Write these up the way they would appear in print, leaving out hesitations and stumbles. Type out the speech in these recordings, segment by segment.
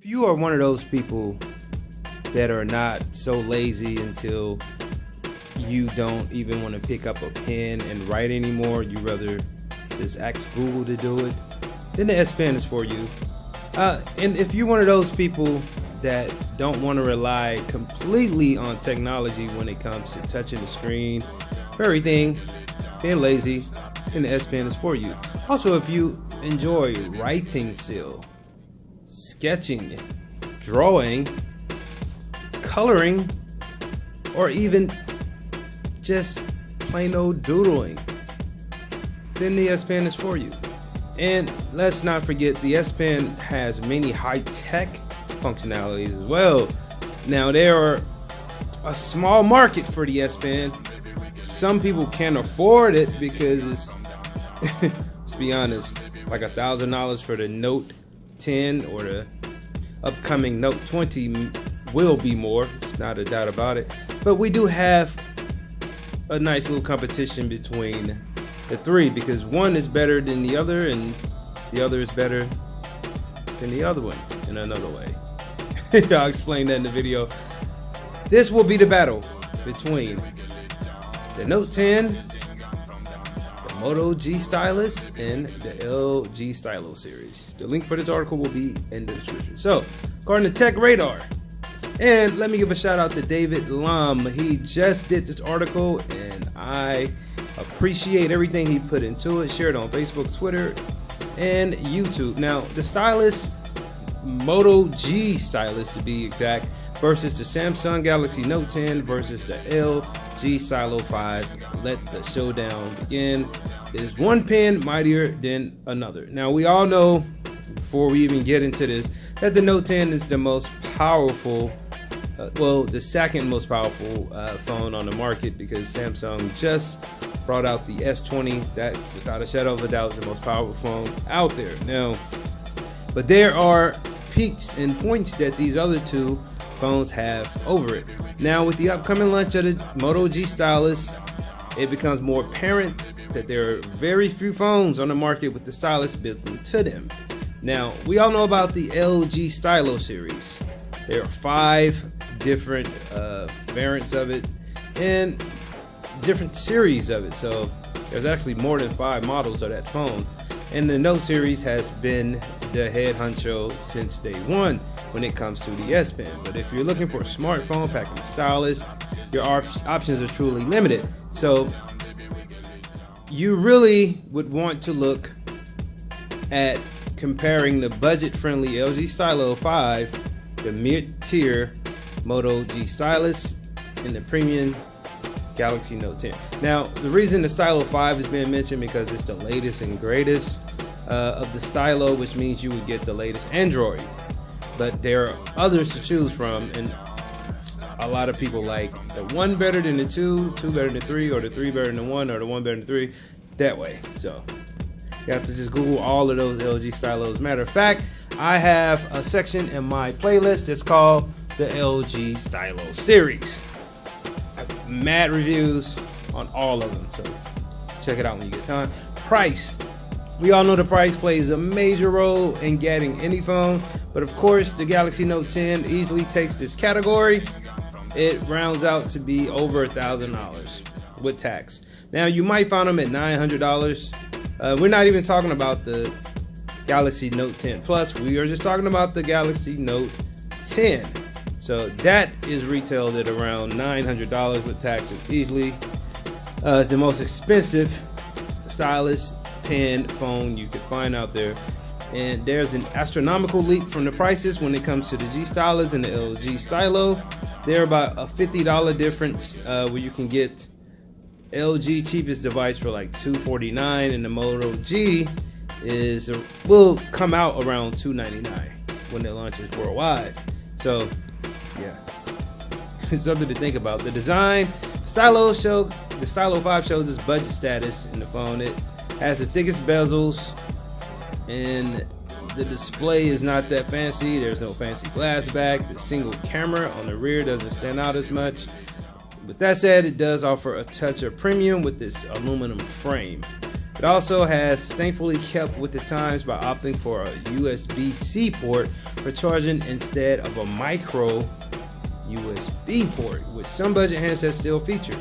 you are one of those people that are not so lazy until you don't even want to pick up a pen and write anymore, you rather just ask Google to do it, then the S Pen is for you. And if you're one of those people that don't want to rely completely on technology when it comes to touching the screen for everything, being lazy, then the S Pen is for you. Also, if you enjoy writing still, sketching, drawing, coloring, or even just plain old doodling, then the S Pen is for you. And let's not forget, the S Pen has many high-tech functionalities as well. Now, there are a small market for the S Pen. Some people can't afford it because it's let's be honest, like $1,000 for the Note 10, or the upcoming Note 20 will be more, it's not a doubt about it. But we do have a nice little competition between the three, because one is better than the other and the other is better than the other one in another way. I'll explain that in the video. This will be the battle between the Note 10, the Moto G Stylus, and the LG Stylo series. The link for this article will be in the description. So, according to Tech Radar, and let me give a shout out to David Lum. He just did this article and I appreciate everything he put into it. Shared on Facebook, Twitter, and YouTube. Now, the Stylus, Moto G Stylus to be exact, versus the Samsung Galaxy Note 10 versus the LG Stylo 5. Let the showdown begin. Is one pen mightier than another? Now, we all know, before we even get into this, that the Note 10 is the most powerful, well, the second most powerful phone on the market, because Samsung just brought out the S20. That, without a shadow of a doubt, is the most powerful phone out there. Now, but there are peaks and points that these other two phones have over it. Now, with the upcoming launch of the Moto G Stylus, it becomes more apparent that there are very few phones on the market with the stylus built into them. Now, we all know about the LG Stylo series. There are 5 different variants of it and different series of it. So there's actually more than 5 models of that phone. And the Note series has been the head honcho since day one when it comes to the S Pen. But if you're looking for a smartphone packing a stylus, your options are truly limited. So you really would want to look at comparing the budget-friendly LG Stylo 5, the mid-tier Moto G Stylus, and the premium Galaxy Note 10. Now, the reason the Stylo 5 is being mentioned because it's the latest and greatest of the Stylo, which means you would get the latest Android. But there are others to choose from, and a lot of people like the 1 better than the 2, 2 better than the 3, or the 3 better than the 1, or the 1 better than the 3, that way. So you have to just Google all of those LG Stylos. Matter of fact, I have a section in my playlist that's called the LG Stylo series. I have mad reviews on all of them, so check it out when you get time. Price. We all know the price plays a major role in getting any phone, but of course the Galaxy Note 10 easily takes this category. It rounds out to be over $1,000 with tax. Now, you might find them at $900. We're not even talking about the Galaxy Note 10 Plus. We are just talking about the Galaxy Note 10. So that is retailed at around $900 with taxes easily. It's the most expensive stylus pen phone you could find out there. And there's an astronomical leap from the prices when it comes to the G Stylus and the LG Stylo. They're about a $50 difference where you can get LG cheapest device for like $249, and the Moto G will come out around $299 when it launches worldwide. So yeah, it's something to think about. The design, the Stylo 5 shows its budget status in the phone. It has the thickest bezels, and the display is not that fancy. There's no fancy glass back. The single camera on the rear doesn't stand out as much. With that said, it does offer a touch of premium with this aluminum frame. It also has thankfully kept with the times by opting for a USB-C port for charging instead of a micro USB port, which some budget handsets still feature.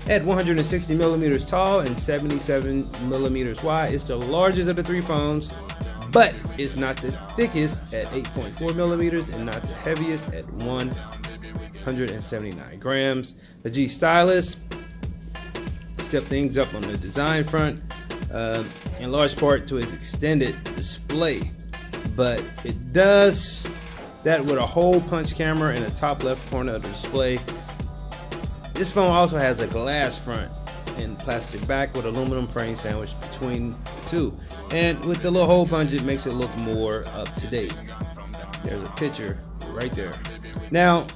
At 160 millimeters tall and 77 millimeters wide, it's the largest of the three phones, but it's not the thickest at 8.4 millimeters and not the heaviest at 179 grams. The G Stylus stepped things up on the design front, in large part to its extended display, but it does that with a hole punch camera in the top left corner of the display. This phone also has a glass front and plastic back with aluminum frame sandwiched between the two. And with the little hole punch, it makes it look more up to date. There's a picture right there. Now,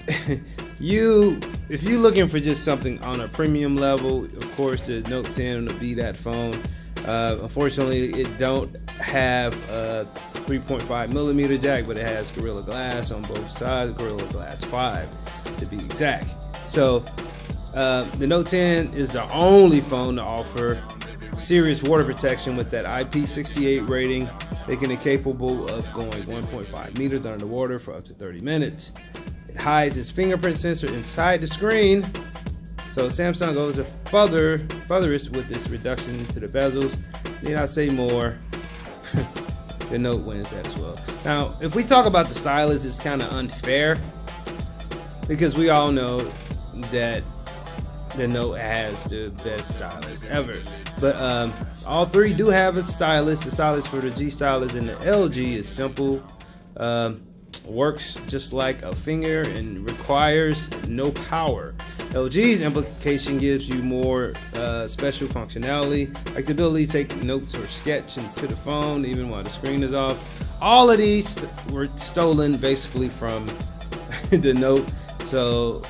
if you're looking for just something on a premium level, of course the Note 10 will be that phone. Unfortunately, it don't have a 3.5 millimeter jack, but it has Gorilla Glass on both sides, Gorilla Glass 5 to be exact. So the Note 10 is the only phone to offer serious water protection with that IP68 rating, making it capable of going 1.5 meters under the water for up to 30 minutes. It hides its fingerprint sensor inside the screen, so Samsung goes a furthest with this reduction to the bezels. Need I say more? The Note wins that as well. Now, if we talk about the stylus, it's kind of unfair because we all know that the Note has the best stylus ever. But all three do have a stylus. The stylus for the G Stylus and the LG is simple. Works just like a finger and requires no power. LG's implication gives you more special functionality, like the ability to take notes or sketch into the phone even while the screen is off. All of these were stolen basically from the Note. So,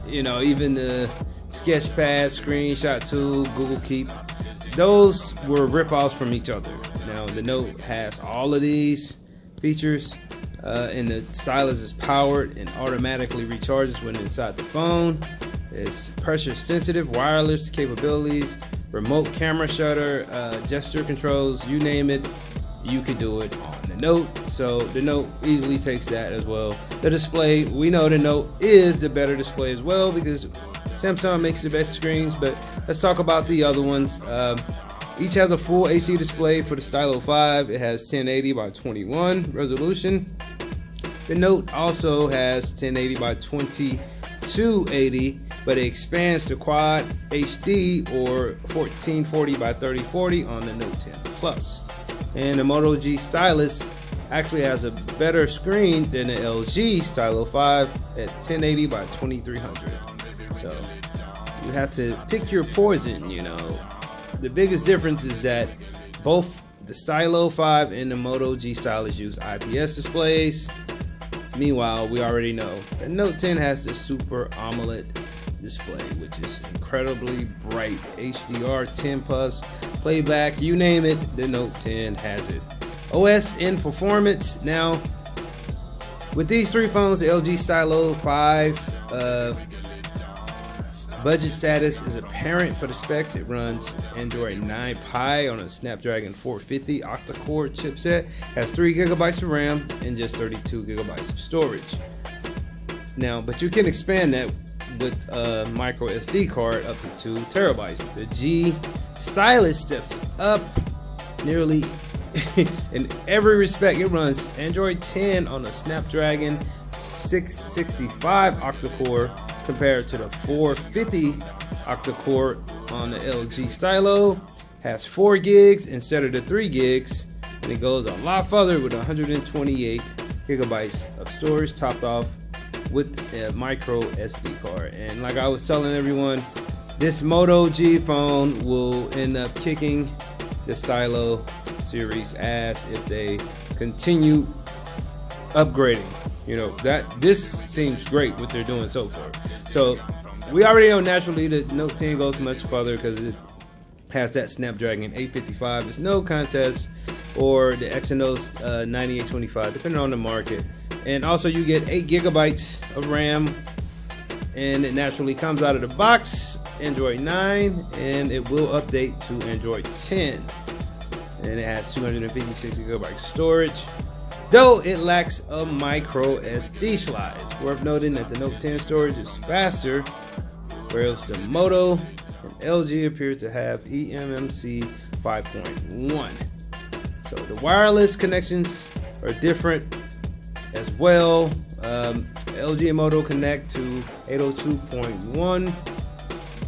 you know, even the Sketchpad, Screenshot Tool, Google Keep, those were ripoffs from each other. Now, the Note has all of these features. And the stylus is powered and automatically recharges when inside the phone. It's pressure sensitive, wireless capabilities, remote camera shutter, gesture controls, you name it, you could do it on the Note. So the Note easily takes that as well. The display, we know the Note is the better display as well because Samsung makes the best screens, but let's talk about the other ones. Each has a full HD display. For the Stylo 5, it has 1080 by 21 resolution. The Note also has 1080 by 2280, but it expands to Quad HD or 1440 by 3040 on the Note 10 Plus. And the Moto G Stylus actually has a better screen than the LG Stylo 5 at 1080 by 2300. So you have to pick your poison, you know. The biggest difference is that both the Stylo 5 and the Moto G Stylus use IPS displays. Meanwhile, we already know the Note 10 has the Super AMOLED display, which is incredibly bright. HDR 10 plus, playback, you name it, the Note 10 has it. OS and performance. Now, with these three phones, the LG Stylo 5, budget status is apparent for the specs. It runs Android 9 Pie on a Snapdragon 450 octa-core chipset, has 3 gigabytes of RAM and just 32 gigabytes of storage. Now, but you can expand that with a micro SD card up to 2 terabytes. The G Stylus steps up nearly in every respect. It runs Android 10 on a Snapdragon 665 octa-core compared to the 450 octa-core on the LG Stylo. Has 4 gigs instead of the 3 gigs, and it goes a lot further with 128 gigabytes of storage topped off with a micro SD card. And like I was telling everyone, this Moto G phone will end up kicking the Stylo series ass if they continue upgrading. You know, that this seems great what they're doing so far. So we already know naturally that Note 10 goes much further because it has that Snapdragon 855. There's no contest, or the Exynos 9825, depending on the market. And also you get 8 gigabytes of RAM, and it naturally comes out of the box Android 9, and it will update to Android 10. And it has 256 GB storage, though it lacks a micro SD slide. It's worth noting that the Note 10 storage is faster, whereas the Moto and LG appear to have eMMC 5.1. So the wireless connections are different as well. LG and Moto connect to 802.1,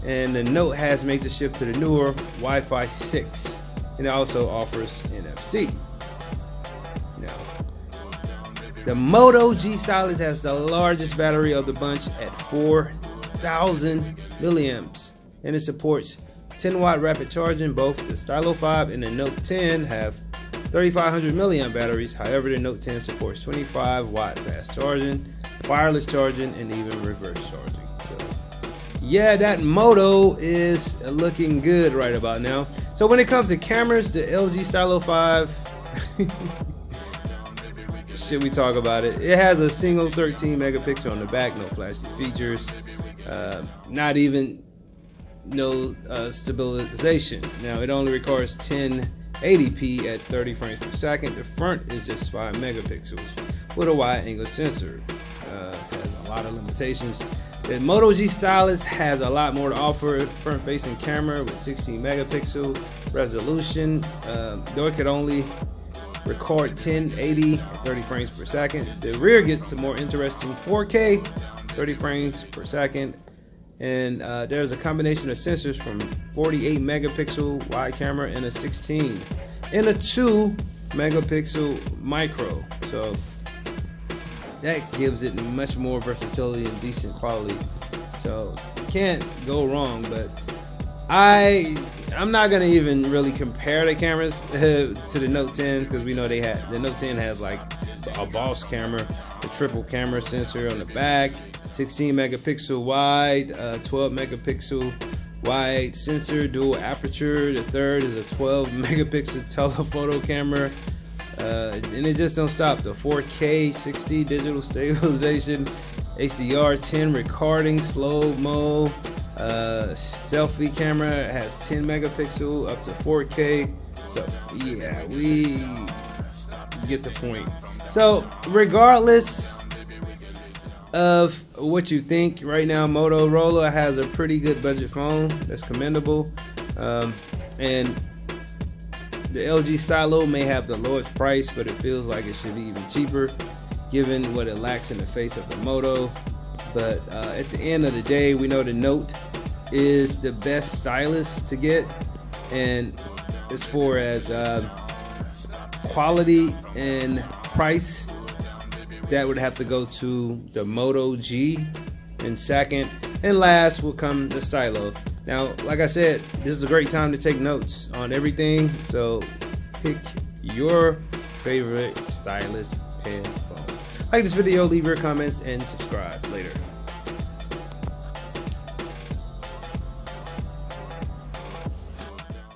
and the Note has made the shift to the newer Wi-Fi 6, and it also offers NFC. Now, the Moto G Stylus has the largest battery of the bunch at 4,000 milliamps, and it supports 10-watt rapid charging. Both the Stylo 5 and the Note 10 have 3,500 milliamp batteries. However, the Note 10 supports 25-watt fast charging, wireless charging, and even reverse charging. So, yeah, that Moto is looking good right about now. So when it comes to cameras, the LG Stylo 5, should we talk about it? It has a single 13 megapixel on the back, no flashy features, not even no stabilization. Now it only records 1080p at 30 frames per second. The front is just 5 megapixels with a wide angle sensor. Has a lot of limitations. The Moto G Stylus has a lot more to offer. Front facing camera with 16 megapixel resolution, though it could only record 1080 at 30 frames per second. The rear gets a more interesting 4K 30 frames per second. And there's a combination of sensors from 48 megapixel wide camera and a 16 and a 2 megapixel micro. So that gives it much more versatility and decent quality. So you can't go wrong. But I'm not gonna even really compare the cameras to the Note 10, because we know the Note 10 has like a boss camera, the triple camera sensor on the back, 16 megapixel wide, 12 megapixel wide sensor, dual aperture. The third is a 12 megapixel telephoto camera, and it just don't stop. The 4K 60 digital stabilization, HDR 10 recording, slow mo, selfie camera has 10 megapixel up to 4K. So yeah, we get the point. So regardless of what you think, right now Motorola has a pretty good budget phone that's commendable, and the LG Stylo may have the lowest price, but it feels like it should be even cheaper given what it lacks in the face of the Moto. But at the end of the day, we know the Note is the best stylus to get, and as far as quality and price, that would have to go to the Moto G. And second and last will come the Stylo. Now, like I said, this is a great time to take notes on everything. So pick your favorite stylus pen phone. Like this video, leave your comments, and subscribe later.